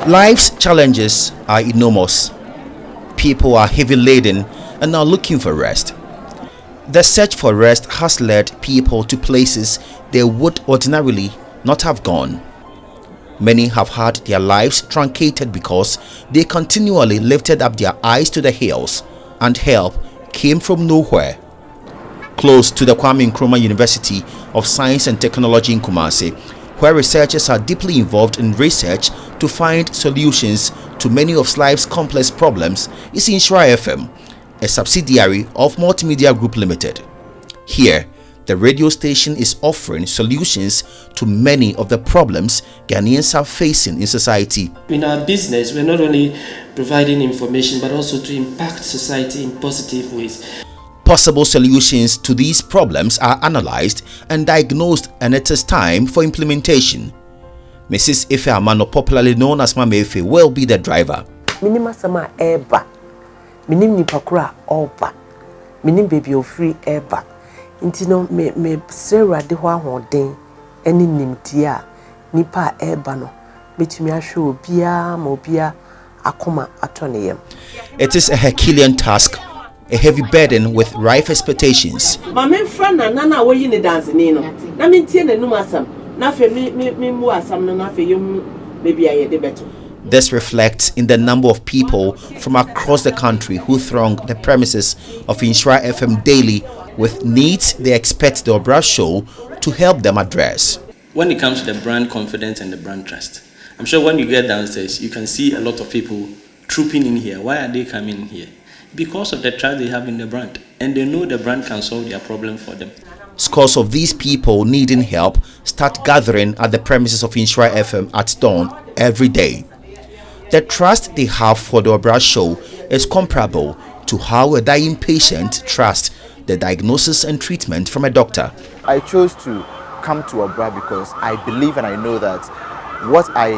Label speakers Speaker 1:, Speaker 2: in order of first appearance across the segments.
Speaker 1: Life's challenges are enormous. People are heavy laden and are looking for rest. The search for rest has led people to places they would ordinarily not have gone. Many have had their lives truncated because they continually lifted up their eyes to the hills and help came from nowhere. Close to the Kwame Nkrumah University of Science and Technology in Kumasi, where researchers are deeply involved in research to find solutions to many of life's complex problems, is Inshira FM, a subsidiary of Multimedia Group Limited. Here, the radio station is offering solutions to many of the problems Ghanaians are facing in society.
Speaker 2: In our business, we're not only providing information but also to impact society in positive ways.
Speaker 1: Possible solutions to these problems are analyzed and diagnosed, and it is time for implementation. Mrs. Ife Amano, popularly known as Mama Ife, will be the driver.
Speaker 3: Minima sama eba, minim nipakura oba, minim baby o free eba. Intino me sera de ho ahoden eni nimtia nipa eba no betumi ahwe obia ma obia akoma atoneyem.
Speaker 1: It is a Herculean task, a heavy burden with rife expectations.
Speaker 3: Ma me friend na wo yi ne dance ni no na me tie na num asam na fe me mu asam no na fe yom maybe aye de beto.
Speaker 1: This reflects in the number of people from across the country who throng the premises of Inshira FM daily with needs they expect the OBRA show to help them address.
Speaker 4: When it comes to the brand confidence and the brand trust, I'm sure when you get downstairs, you can see a lot of people trooping in here. Why are they coming in here? Because of the trust they have in the brand, and they know the brand can solve their problem for them.
Speaker 1: Scores of these people needing help start gathering at the premises of Inshira FM at dawn every day. The trust they have for the OBRA show is comparable to how a dying patient trusts the diagnosis and treatment from a doctor.
Speaker 5: I chose to come to OBRA because I believe and I know that what I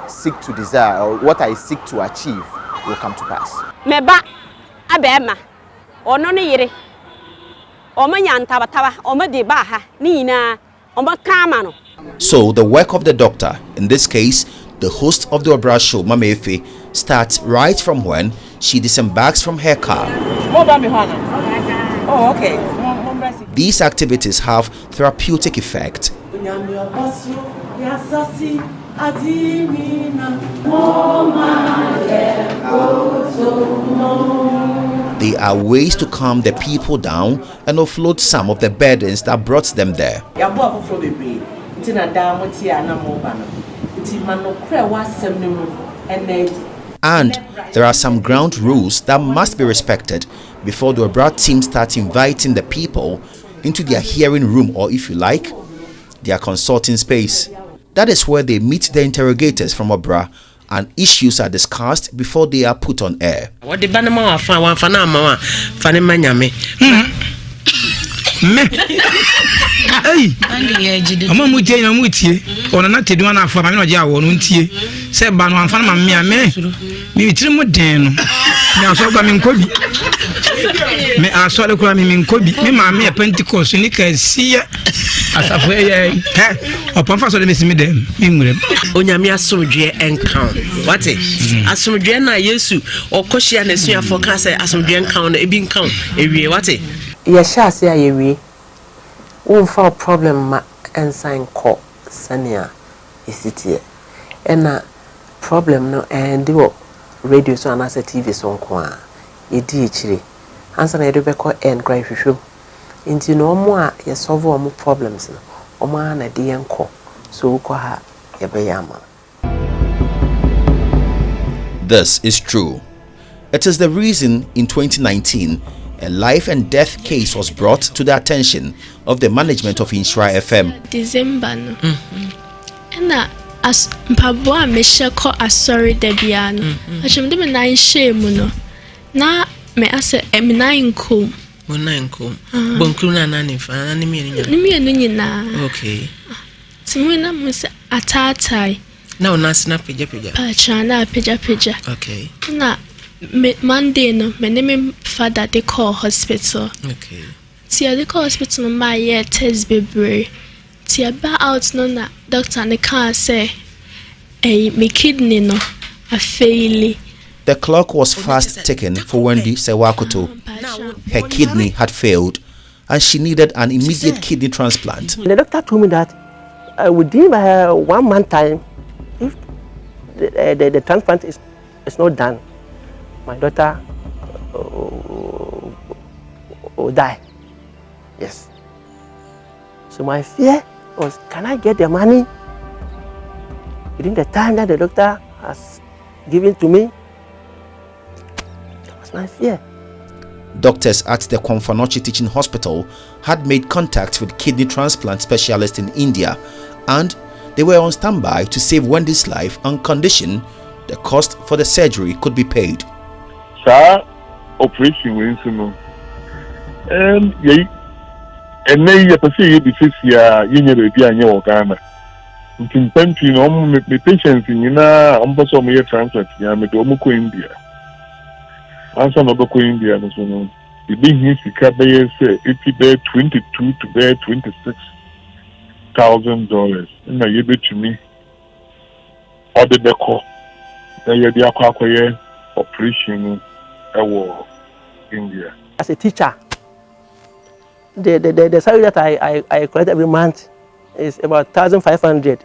Speaker 5: seek to desire or what I seek to achieve will come to pass.
Speaker 6: Meba abema ono ne yire omanya ntabataba omade ba ha ni nyina omakama no.
Speaker 1: So the work of the doctor, in this case the host of the OBRA show, Mama Ife, starts right from when she disembarks from her car.
Speaker 3: Oh, okay.
Speaker 1: These activities have therapeutic effect. They are ways to calm the people down and offload some of the burdens that brought them there. And there are some ground rules that must be respected before the OBRA team starts inviting the people into their hearing room, or if you like, their consulting space. That is where they meet the interrogators from OBRA and issues are discussed before they are put on air.
Speaker 3: What the banama
Speaker 7: Hey, I'm a mutia, I'm with you. Or not to do one for my noja or untie. Said Bano and Fanama me trim. Now so coming Kobe. Me I saw the cramming in Kobe. Me, mammy, Pentecost, and you can see as a way or Professor Miss Midem.
Speaker 3: Onyamia Sumdre and count. What it? As some Jena Yesu or Koshia and Sia for Casa as some Jen count a being count. What it? Yes, shall say a for problem ma ensign call sania is it here and problem no and do radio so and as a TV so kwa e di chire answer na do be call and cry hwehwem nti no mo a ye solve mo problems no o ma na de enko so ko ha ye be yama.
Speaker 1: This is true. It is the reason in 2019 a life and death case was brought to the attention of the management of Inshira FM.
Speaker 8: December no. And as mpabo a me sheko asori debia no. Achim de me na shame no. Na me ase me na nkom.
Speaker 3: Mo na nkom. Bonkru na na nifa na ni me nya. Ni
Speaker 8: me no nyina.
Speaker 3: Okay.
Speaker 8: Timi na mo se atatai.
Speaker 3: Na ona snap peja.
Speaker 8: Acha na peja.
Speaker 3: Okay.
Speaker 8: Na Monday no, my name father they call hospital.
Speaker 3: Okay.
Speaker 8: Tia they call hospital my year test baby. Tia ba out no na doctor ne can say me kidney no afeili.
Speaker 1: The clock was fast ticking for Wendy Sewakoto. Her kidney had failed and she needed an immediate kidney transplant.
Speaker 3: The doctor told me that within 1 month time, if the transplant is not done, my daughter will die. Yes. So my fear was, can I get the money within the time that the doctor has given to me? That was my fear.
Speaker 1: Doctors at the Kwamfanochi Teaching Hospital had made contact with kidney transplant specialists in India, and they were on standby to save Wendy's life on condition the cost for the surgery could be paid.
Speaker 9: Sir, operation wins no. And nay, you perceive you be 6 years, you never be on your Ghana. In country, no, me patients in Yina, also me transplant, ya me do muko India. Answer no go India, no so no. The big news to say it be 22 to bear $26,000. And you be to me. Or the deco. Then you be a operation India.
Speaker 3: As a teacher, the salary that I collect every month is about 1,500.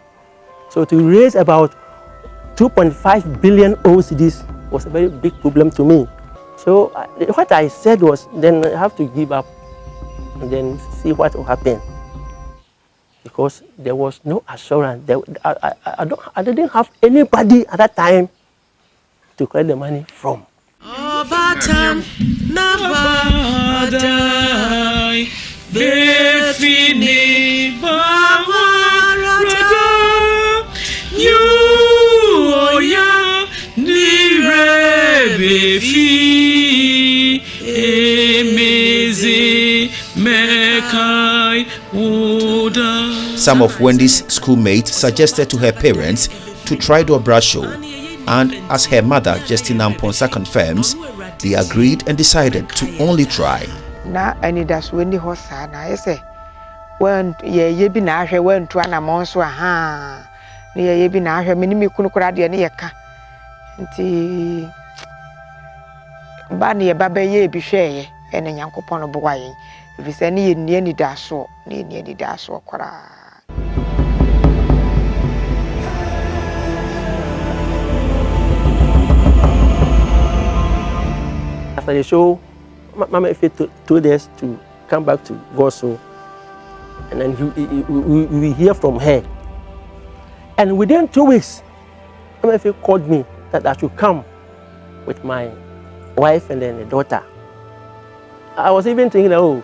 Speaker 3: So to raise about 2.5 billion OCDs was a very big problem to me. So what I said was, then I have to give up and then see what will happen. Because there was no assurance. I didn't have anybody at that time to collect the money from.
Speaker 1: Some of Wendy's schoolmates suggested to her parents to try the OBRA show, and as her mother Justina Mponsa confirms, they agreed and decided to only try.
Speaker 10: Na ani das Wendy hosa na yese when ye bi na ahwe when to na monso aha na ye bi na ahwe meni kunu kura de ne yeka nti ba ne ba ba ye bi hweye ene Nyankopon no bwa yen bi se ne ye ni daso ne ni daso kora. After the show, Mama Ife told us to come back to Goso, and then we hear from her. And within 2 weeks, Mama Ife called me that I should come with my wife and then the daughter. I was even thinking, oh,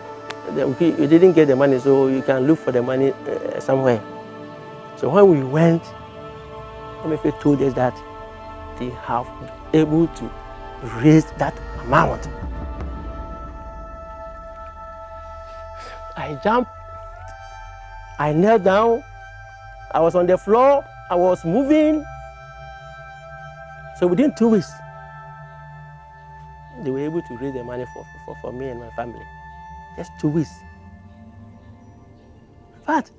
Speaker 10: you didn't get the money, so you can look for the money somewhere. So when we went, Mama Ife told us that they have able to raise that amount. I jumped, I knelt down, I was on the floor, I was moving. So within 2 weeks, they were able to raise the money for me and my family. Just 2 weeks. But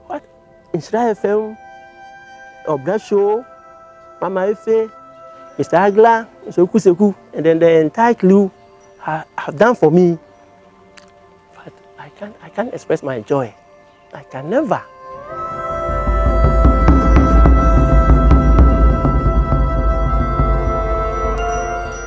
Speaker 10: what Israel FM, OBRA show, Mama Ife, Mr. Agla, Mr. Okuseku, and then the entire crew have done for me. But I can't express my joy. I can never.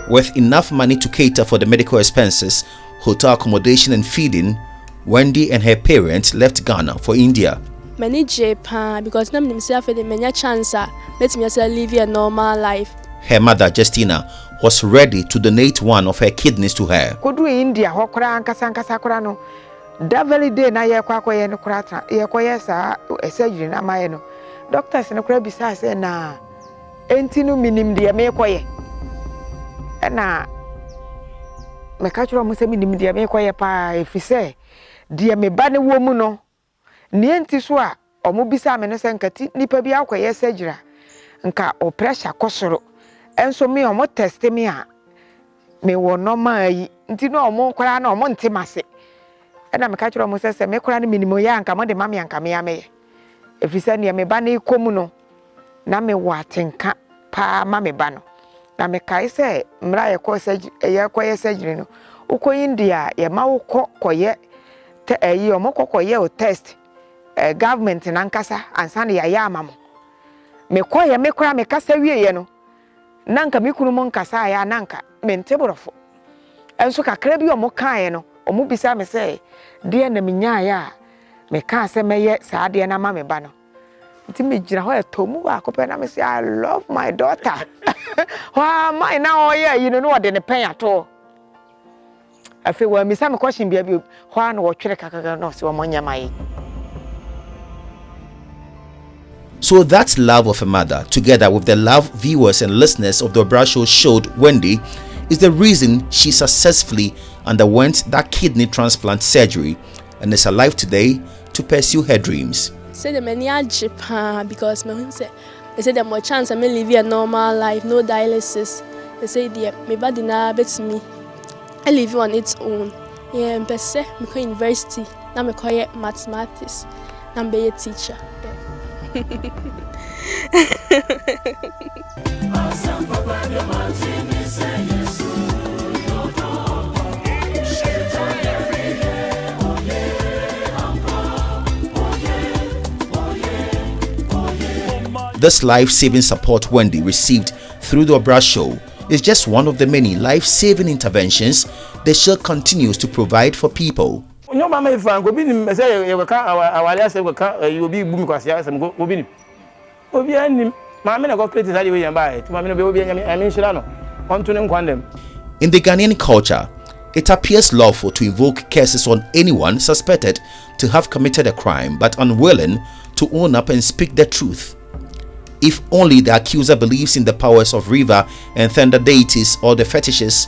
Speaker 1: With enough money to cater for the medical expenses, hotel accommodation and feeding, Wendy and her parents left Ghana for India.
Speaker 8: Many Japan because I'm myself in many chance let me live a normal life.
Speaker 1: Her mother Justina was ready to donate one of her kidneys to her.
Speaker 10: Kudu India hokura ankasa kura no. That very day na ye kwa ye no kura ye kwa ye sa surgery na maye no. Doctors no kura bisa say na enti no minim de me kwa ye. Na me ka chiro mo se minim de me kwa ye pa efise de me ba ne wo mu no. Ne enti so a omo bisa me no se nkati nipa bi akwa ye surgery nka o pressure kosoro. Enso me omo test me a me wo normal yi nti no omo kwara na omo ntemase e na me ka kiro mo se me kwara na minimo ya nka mo de mame me efisa ne me ba na ikomu no na me wo atenka pa ma me ba no na me kai say mra ye ko surgery no uko India ye ma uko koye te yi omoko koye o test government nankasa ansa ne ya amamo me koye me kura me kasa wieye no nanka me kunu mo nkasa ya nanka me nteborofo enso kakra bi omo kan no omo bisa me say de na me nya ya me ka se meye saa de na ma me ba no nti me gira ho etomu ba akopɛ na me say I love my daughter wa my na oye you know no de ne pen ato afi wa mi sa me question bia bi ho an wo twere kakaka no se wo monya mai.
Speaker 1: So that love of a mother, together with the love viewers and listeners of the OBRA show showed Wendy, is the reason she successfully underwent that kidney transplant surgery and is alive today to pursue her dreams.
Speaker 8: Say the many because my say they say there more chance I may live a normal life, no dialysis. They say dear, my body now beats me. I live on its own. Yeah, I'm say me go university. Now me call mathematics. Now be a teacher.
Speaker 1: This life-saving support Wendy received through the OBRA show is just one of the many life-saving interventions the show continues to provide for people.
Speaker 7: No mama if go bi nim say you can our say go can you be boom kwase asem go bi nim obi anim mama na go create that way yan ba to mama no be obi anyame I shira no onto ne nkwandem.
Speaker 1: In the Ghanaian culture, it appears lawful to invoke curses on anyone suspected to have committed a crime but unwilling to own up and speak the truth. If only the accuser believes in the powers of river and thunder deities or the fetishes,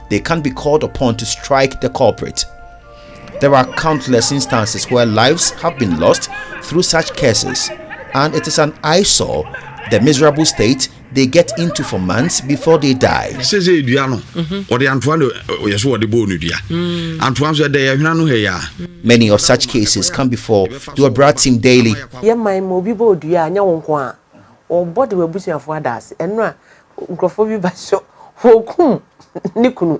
Speaker 1: they can be called upon to strike the culprit. There are countless instances where lives have been lost through such cases, and it is an eyesore the miserable state they get into for months before they die. Many of such cases come before the OBRA team daily.
Speaker 3: Body we busia for others eno a nkrofo bi ba so hokum nikunu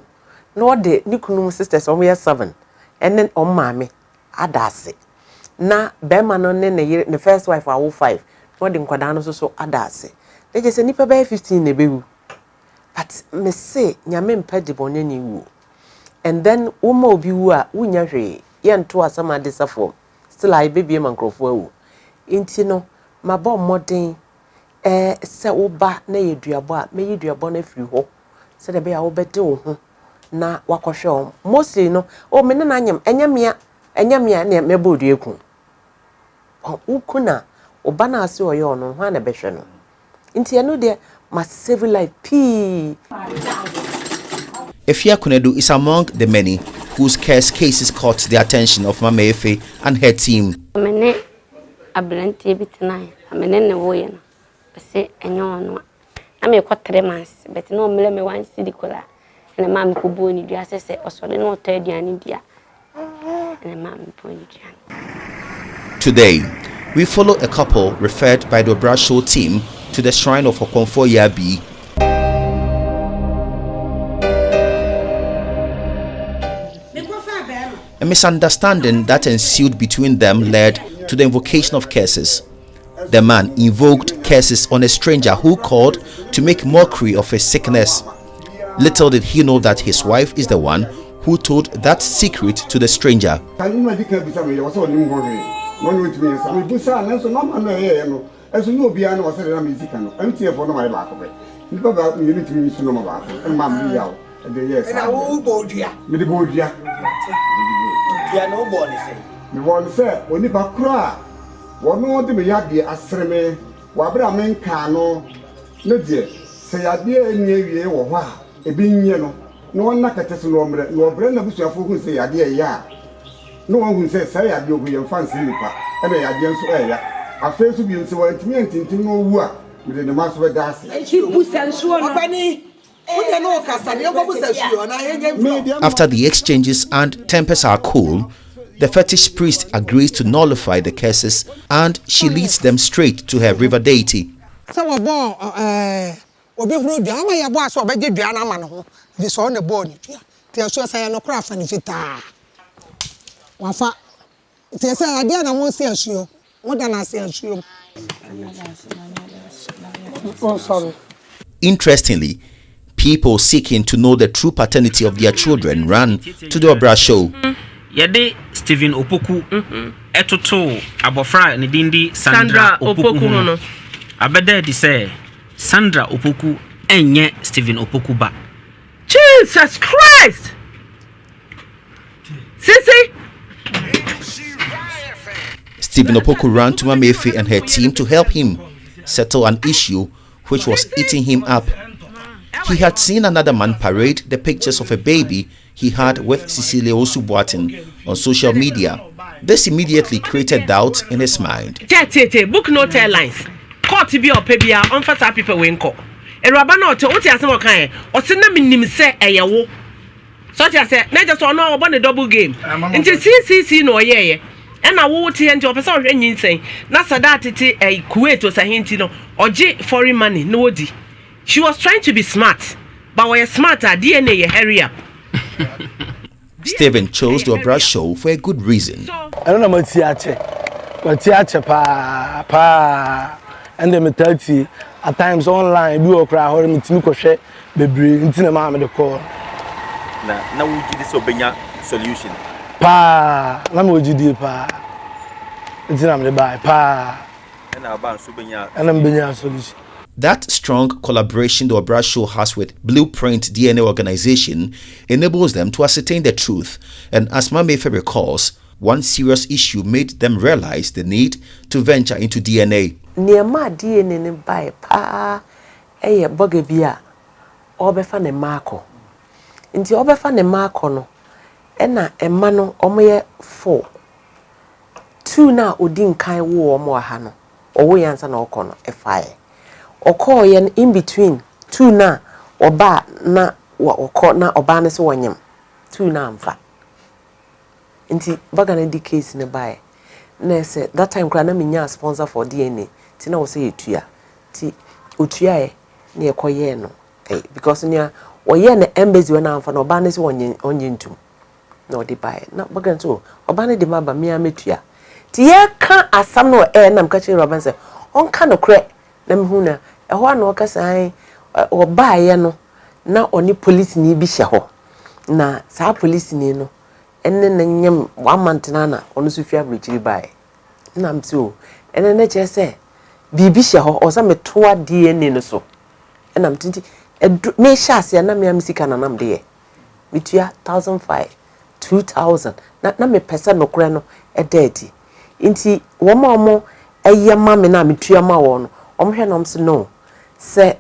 Speaker 3: no de nikunu sisters o we 7 enen o maame adase na be ma no ne the first wife awo 5 no de nkwada no so adase they just nipa by 15 na bewu but me say nyame mpa de bonne ni wu and then uma obi wu a wunya hwe ye nto asama de safo still I baby man nkrofo awu inti no mabọ modern se oba na yeduabo a me yeduabo na firi ho se de be a obede wo ho na wakohwe o mostly no o me na anyam enyamia na me bodu eku o ukuna oba na ase oyo no ho na behwe no nti eno de must save life p.
Speaker 1: Efia Kunedu is among the many whose cases caught the attention of Mama Efe and her team.
Speaker 11: Amene ablante bitinai amene ne wo ye no say enyo no am e 3 months but no mele me wan cedi kola na mam ko boni dia say osole no to aduane dia na mam boni dia.
Speaker 1: Today we follow a couple referred by the OBRA show team to the shrine of Okonfo Yabi. A misunderstanding that ensued between them led to the invocation of curses. The man invoked curses on a stranger who called to make mockery of his sickness. Little did he know that his wife is the one who told that secret to the stranger.
Speaker 12: Wono de me yade asreme wabra menka no ne de se yade eni awie wo ho a ebi nye no no wona katese no omre no obre na busuafo hu se yade ya no won hu se yade ogu ye fansi nipa e be yade nso ya afesu bi nso wantimi antintin no wu a me de maso be dase
Speaker 1: After the exchanges and tempers are cool, the fetish priest agrees to nullify the curses and she leads them straight to her river deity.
Speaker 13: So obi huru dua ama ya bo aso obeje dua na ama no ho bi so ne bo ni dua te so say no kra fa ni fita wafa te say ade na mo si asuo mo da na si asuo. Oh, sorry.
Speaker 1: Interestingly, people seeking to know the true paternity of their children ran to the OBRA show.
Speaker 14: Yede Stephen Opoku etoto abofra ne dindi Sandra Opoku no abeda di say Sandra Opoku enye Stephen Opoku ba.
Speaker 3: Jesus Christ! Sissy!
Speaker 1: Stephen Opoku ran to Mamefe and her team to help him settle an issue which was eating him up. He had seen another man parade the pictures of a baby he had with Cecilia Osubuatin on social media. This immediately created doubt in his mind.
Speaker 3: Book no airlines. Court be or pebia on fast people when call. A rabano to what has no kind or send them in him say a yawo. Such as said, not just on about the double game. Into CCC no ye. And I will tell you, person any saying, Nasa that a Kuwait was a hintino or J foreign money, no D. She was trying to be smart, but we're smarter, DNA, hurry up.
Speaker 1: Stephen chose the OBRA show for a good reason.
Speaker 15: I don't know what theatre pa and the mentality at times online, do a crowd or me to share the brain into the mama the call.
Speaker 5: Now we do this obenya solution.
Speaker 15: Pa, Namu Judi pa. It's in the buy pa.
Speaker 5: And our band subenya
Speaker 15: and I'm being solution.
Speaker 1: That strong collaboration the OBRA show has with Blueprint DNA organization enables them to ascertain the truth, and as Mamefe recalls, one serious issue made them realize the need to venture into DNA.
Speaker 3: Nearma DNA ne buy pa eye bogabia obefa ne marko. Inti obefa ne marko no ena emma no omoye 4. 2 na odin kan wo omo aha no. Owo yansa na okono e5. Oko yen in between 2 na oba na oko na oba ne so wanyam 2 na amfa nti baga na di case ne bae na say that time kra na menya sponsor for DNA ti na wo say etua ti otua e na ekoye no because nya oye na embassy we na amfa na oba ne so onye ntum na odi bae na baga nto oba ne de maba me ametua ti ye ka asam no na mkachi roban say on ka no kre na mehuna ehwa na okasa obaye no na oni police ni bi hye ho na sa police ni no enne na nyem 1 month na onu so fia brechiri bae na mtio enne na che se bibi hye ho o sa metoa DNA no so na mtinti me shase na me amsika na nam de mitua 1005 2000 na me pesa no kure no ededi nti wo mo eye ma me na mitua ma wo no omhwe no mse no se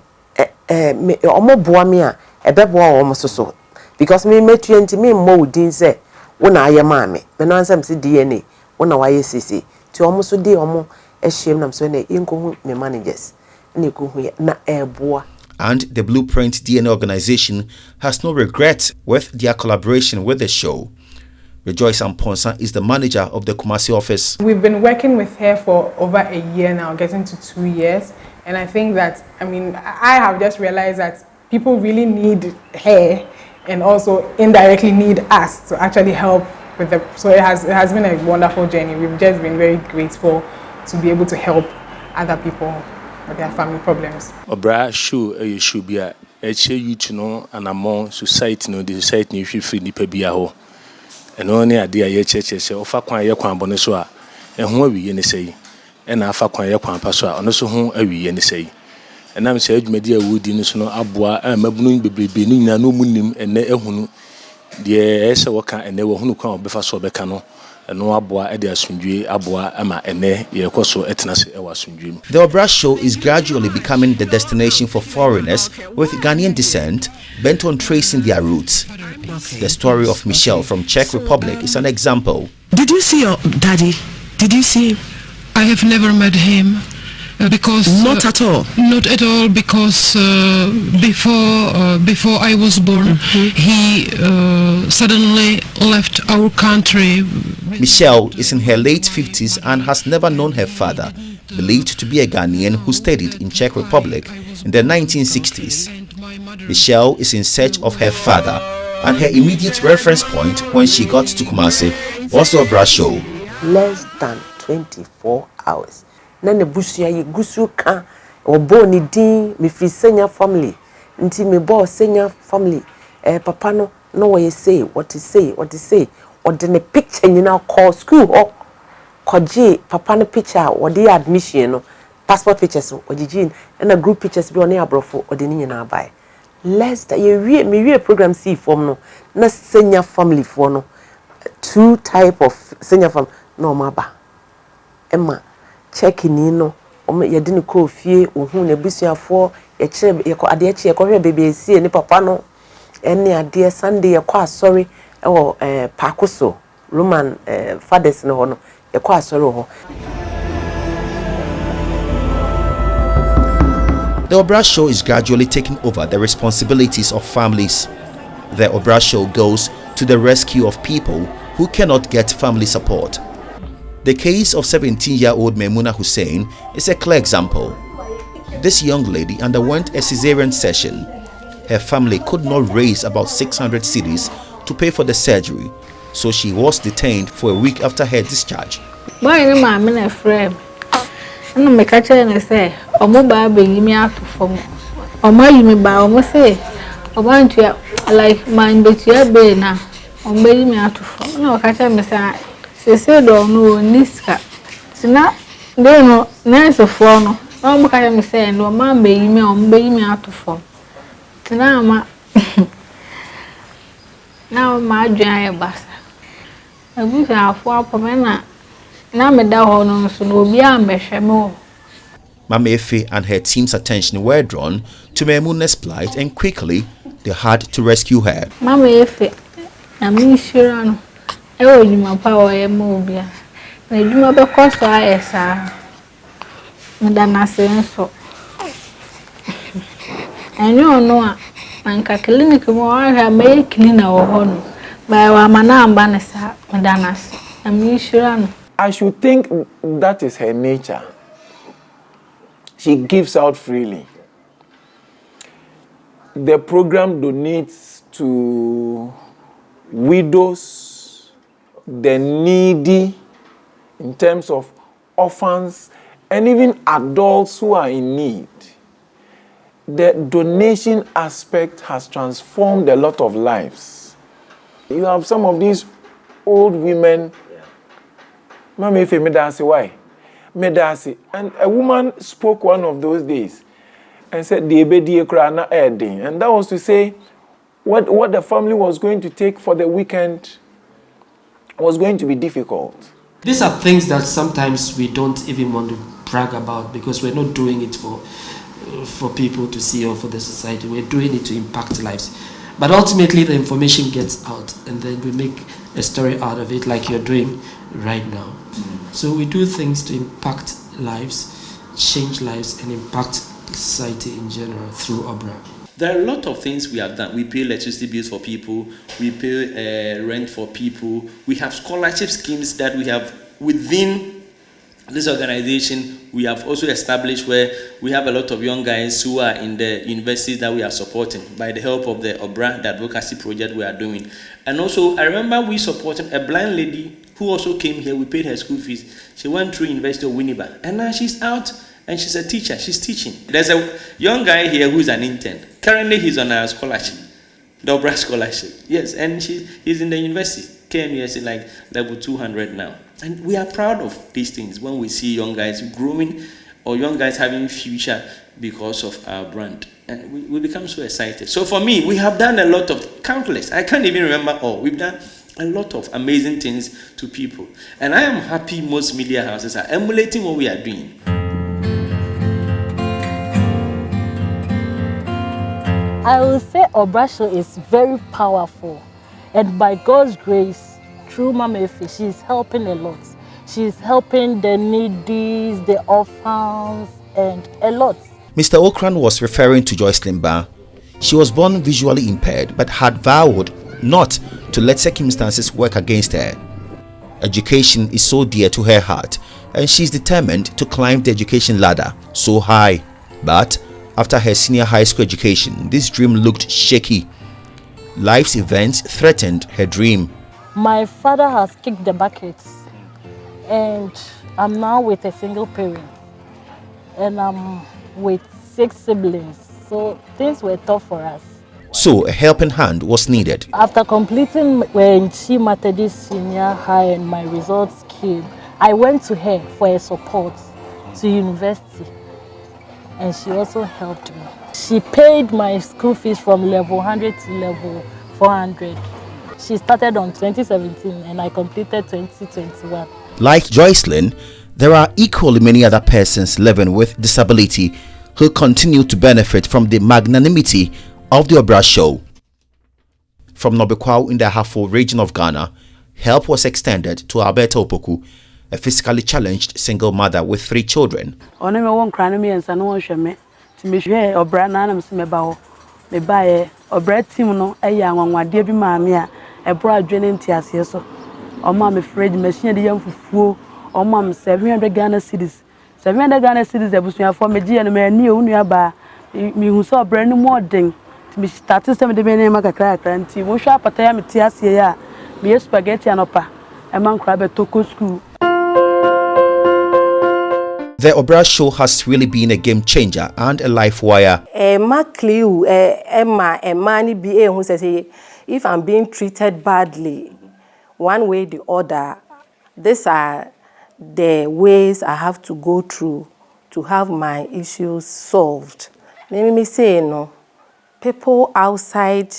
Speaker 3: omo boa me a ebeboa wo mo so because me metua nti me mo udin se wo na aye ma me no ansem se DNA wo na waye cc ti omo so de omo ehiem nam so na inkohu me managers na ekohu na eboa.
Speaker 1: And the Blueprint DNA organization has no regret with their collaboration with the show. Rejoice Amponsa is the manager of the Kumasi office.
Speaker 16: We've been working with her for over a year now, getting to 2 years. And I think that, I have just realized that people really need her and also indirectly need us to actually help with the, so it has been a wonderful journey. We've just been very grateful to be able to help other people with their family problems.
Speaker 17: OBRA show a show be a youth no and among society no the society you feel free nipa bia ho. And only a dear ye church say ofa kwan ye kwan bone so a ho awiye ne sei. E na afa kwan ye kwan pa so a ono so ho awiye ne sei. And am say adwumadi a wodi no so no aboa mabunu bebrebe no nyina no munim ene ehunu de ese woka ene wo hunu kwan obefa so obeka no eno aboa e de asundwe aboa ama ene ye koso etenase e wasundwe.
Speaker 1: The OBRA show is gradually becoming the destination for foreigners with Ghanaian descent bent on tracing their roots. The story of Michelle from Czech Republic is an example.
Speaker 18: Did you see your daddy? Did you see him? I have never met him because
Speaker 3: not at all.
Speaker 18: Not at all because before I was born, he suddenly left our country.
Speaker 1: Michelle is in her late 50s and has never known her father. believed to be a Ghanaian who studied in Czech Republic in the 1960s. Michelle is in search of her father, and her immediate reference point when she got to Kumasi was the OBRA show.
Speaker 3: Less than 24 hours. Nane busuya ye gusu ka obo ni din me fi senya family. Nti me bo senya family. Papa no what you say, what to say. Or the picture you now call school or koji papa no picture or the admission no passport pictures or the gene and a group pictures be on air brofo or the na buy. Less that you real program see form no na senior family for no 2 type of senior family no maba emma checking no ye didn't call fie ohun na busuafo ye kire ye ko ade kire ko hwe bebe sie ni papa no ene ade Sunday ye kwa sorry ewo pakoso Roman fathers no ho no ye kwa sorry ho.
Speaker 1: The OBRA show is gradually taking over the responsibilities of families. The OBRA show goes to the rescue of people who cannot get family support. The case of 17-year-old Maimuna Hussein is a clear example. This young lady underwent a cesarean session. Her family could not raise about 600 cedis to pay for the surgery, so she was detained for a week after her discharge.
Speaker 19: No me catch and say, Omo ba be me out from Omo you me ba Omo say Omo to like mine be to be na Omo be me out from no catch me say do no niska sina they no nice of no Omo catch me say no man be me Omo be me out from sina ma now ma adwan e basa abu sa afo apomena Mama
Speaker 1: Efe and her team's attention were drawn to Maimuna's plight, and quickly they had to rescue her.
Speaker 19: Mama Efe, I mean sure no. I owe you my power mobile. Na duma be cost esa. Madana senso. Enyo no anka clinic mo ha me cleaner wo ho no. Ba wa mana amba ne sa madana. I mean sure no.
Speaker 20: I should think that is her nature. She gives out freely. The program donates to widows, the needy, in terms of orphans, and even adults who are in need. The donation aspect has transformed a lot of lives. You have some of these old women. Mama Efe medasi why? Medasi. And a woman spoke one of those days and said the ebedi ekra na edi. And that was to say what the family was going to take for the weekend was going to be difficult.
Speaker 2: These are things that sometimes we don't even want to brag about because we're not doing it for people to see or for the society. We're doing it to impact lives. But ultimately the information gets out and then we make a story out of it like you're doing right now. So we do things to impact lives, change lives, and impact society in general through OBRA.
Speaker 4: There are a lot of things we have done. We pay electricity bills for people, we pay rent for people, we have scholarship schemes that we have within this organization. We have also established where we have a lot of young guys who are in the universities that we are supporting by the help of the OBRA, the advocacy project we are doing. And also, I remember we supported a blind lady who also came here. We paid her school fees. She went through University of Winnipeg, and now she's out and she's a teacher. She's teaching. There's a young guy here who's an intern. Currently, he's on a scholarship, the OBRA scholarship. Yes, and he's in the university, KNUSC, like level 200 now. And we are proud of these things when we see young guys growing or young guys having future because of our brand. And we become so excited. So for me, we have done a lot of countless. I can't even remember all. We've done a lot of amazing things to people. And I am happy most media houses are emulating what we are doing.
Speaker 21: I will say OBRA show is very powerful. And by God's grace, through Mama Efe, she's helping a lot. She's helping the needy, the orphans, and a lot.
Speaker 1: Mr. Okran was referring to Joyce Limba. She was born visually impaired but had vowed not to let circumstances work against her. Education is so dear to her heart. and she's determined to climb the education ladder so high. But after her senior high school education, this dream looked shaky. Life's events threatened her dream.
Speaker 21: My father has kicked the bucket, and I'm now with a single parent, and I'm with 6 siblings, so things were tough for us.
Speaker 1: So a helping hand was needed.
Speaker 21: After completing Wenchi Methodist Senior High and my results came, I went to her for a support to university, and she also helped me. She paid my school fees from level 100 to level 400. She started on 2017 and I completed 2021.
Speaker 1: Like Joycelyn, there are equally many other persons living with disability who continue to benefit from the magnanimity of the OBRA show. From Nobekwao in the Ahafo region of Ghana, help was extended to Alberta Opoku, a physically challenged single mother with 3 children.
Speaker 6: OBRA team no eya anwanwade bi maame a ebro adwene ntiase so oma me fridge machine de yam fufuo oma me 700 Ghana cedis 700 Ghana cedis abusuafo megie no me ni onua ba mi hu so OBRA ni modern mi start system de me ne makakra akra nti mo hwa apata ya metiase ya me spaghetti anopa e man kra be toko school.
Speaker 1: The OBRA show has really been a game changer and a life wire.
Speaker 22: If I'm being treated badly, one way or the other, these are the ways I have to go through to have my issues solved. Let me say, people outside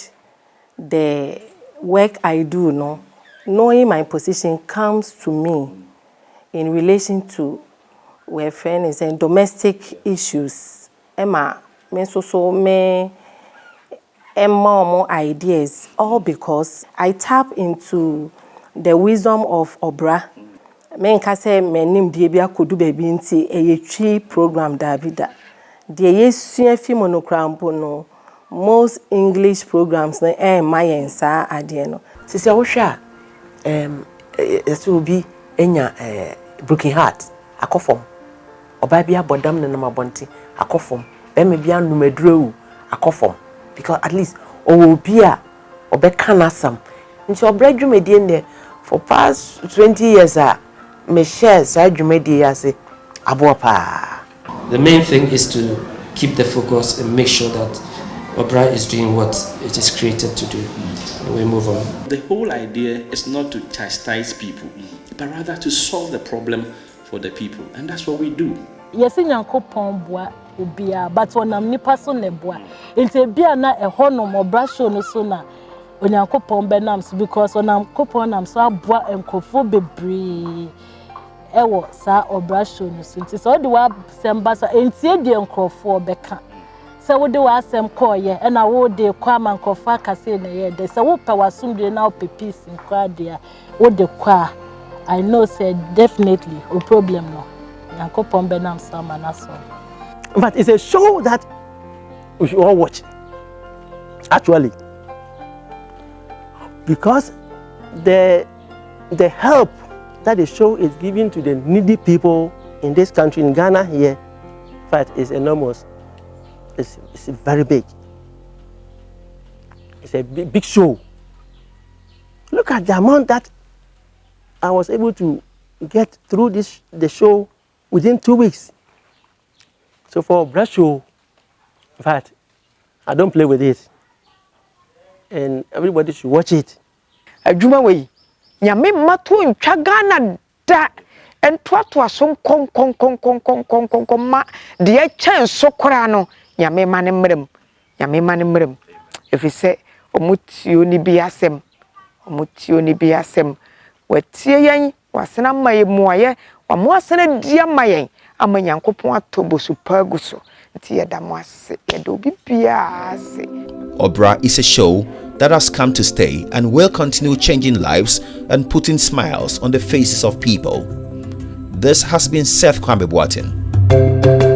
Speaker 22: the work I do, knowing my position comes to me in relation to where friends and domestic issues. Emma, me more ideas, all because I tap into the wisdom of OBRA. Men ka say menim die bia kodu baby nti eyechi program Davida. Die yesua fi monokrampo no most English programs na mayensa ade no.
Speaker 3: Sisi wo hwa obi enya broken heart akofom. Oba bia bodam ne namabonti akofom. Be me bia numaduro akofom. Because at least obi a obeka nasam. Nti OBRA dwumedie ne for past 20 years me share side dwumedie ase abopa.
Speaker 2: The main thing is to keep the focus and make sure that OBRA is doing what it is created to do. And we move on.
Speaker 4: The whole idea is not to chastise people, but rather to solve the problem for the people. And that's what we do.
Speaker 21: Yes, Nyankopon boa obia, but onam nipa so ne boa. Enti bia na ehɔ no OBRA show no so na Onyankopon benam so because Onyankopon nam so aboa enkofo bebree. Ewo sa OBRA show no so. Enti so de wa semba so entie de enkofo beka. Se wo de wa asem koye e na wo de kwa mankofo akase na ye de se wo pa wasumdwe na wo peace nkwa de wo de kwa. I know say definitely a problem no. Nyankopon benam so manaso.
Speaker 3: But it's a show that we should all watch. Actually, because the help that the show is giving to the needy people in this country, in Ghana here, in fact, is enormous. It's very big. It's a big show. Look at the amount that I was able to get through the show within 2 weeks. So for OBRA show, in fact, I don't play with it. And everybody should watch it.
Speaker 10: Adwuma we nyame mato ntwa Ghana da entwatwa so kon ma de chen so kora no nyame mane mrem efise omutio ni bi asem watie yen wasena maye muaye wamo asena dia mayen ama Nyankopon atobosu paguso nti yedamo ase yedo bibia ase.
Speaker 1: OBRA is a show that has come to stay and will continue changing lives and putting smiles on the faces of people. This has been Seth Kwame Boateng.